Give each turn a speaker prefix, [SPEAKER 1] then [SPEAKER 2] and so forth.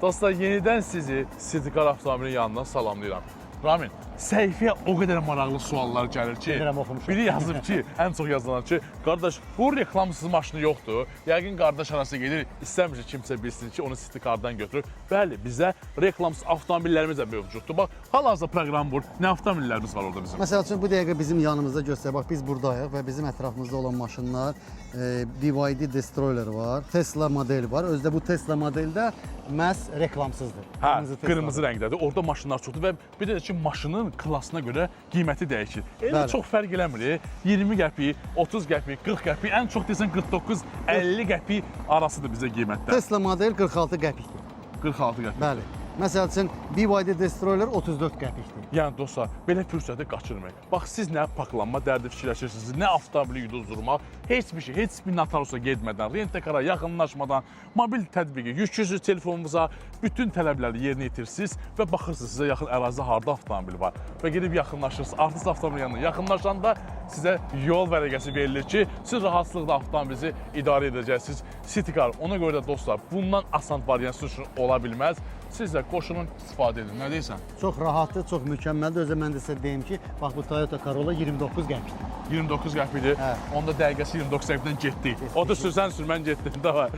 [SPEAKER 1] Dostlar, yenidən sizi Citycar avtomobilin yanından salamlayıram. Ramin, səhifəyə o qədər maraqlı suallar gəlir ki, biri yazıb ki, ən çox yazılan ki, qardaş, bu reklamsız maşını yoxdur. Yəqin qardaş arası gedir, istəmir ki, kimsə bilsin ki, onu Citycardan götürür. Bəli, bizə reklamsız avtomobillərimiz də mövcuddur. Bax, hal-hazırda proqram bu. Nə avtomobillərimiz var orada bizim?
[SPEAKER 2] Məsəl üçün, bu dəqiqə bizim yanımızda göstər. Bax, biz buradayıq və bizim ətrafımızda olan maşınlar BYD Destroyer var, Tesla modeli var. Özdə bu Tesla modeldə məhz reklamsızdır.
[SPEAKER 1] Hə, qırmızı rəngdədir. Orada maşınlar çoxdur və bir də ki, maşının klasına görə qiyməti dəyişir. Elə çox fərq eləmir. 20 qəpik, 30 qəpik, 40 qəpik, ən çox desən 49-50 qəpik arasıdır bizə qiymətlər.
[SPEAKER 2] Tesla model 46 qəpikdir.
[SPEAKER 1] 46 qəpik.
[SPEAKER 2] Bəli. Məsəl üçün, BYD Destroyer 34 qəpikdir.
[SPEAKER 1] Yəni dostlar, belə fürsəti qaçırmayın. Bax, siz nə paklanma dərdi fikirləşirsiniz, nə avtomobili yuduzdurmaq, heç bir şey, heç bir notarusa gedmədən, rentekara yaxınlaşmadan, mobil tətbiqi, yüklüsüz telefonunuza bütün tələbləri yerinə yetirsiniz və baxırsınız sizə yaxın ərazidə harda avtomobil var və gedib yaxınlaşırsınız. Artıq avtomobilin yanına yaxınlaşanda sizə yol vərəqəsi verilir ki, siz rahatlıqla avtomobilinizi idarə edəcəksiniz. Citycar, ona görə də dostlar, bundan asan variant sizin üçün ola bilməz. Siz də qoşulun, istifadə edin. Nə deyirsən?
[SPEAKER 2] Çox rahatdır, çox mükəmməldir. Özə mən də sizə deyim ki, bax bu Toyota Corolla 29 qəpikdir.
[SPEAKER 1] 29 qəpikdir.
[SPEAKER 2] Hə.
[SPEAKER 1] Onda dəqiqəsi 29 qəpikdən getdi. O da sürsən sürmən getdi. Davay.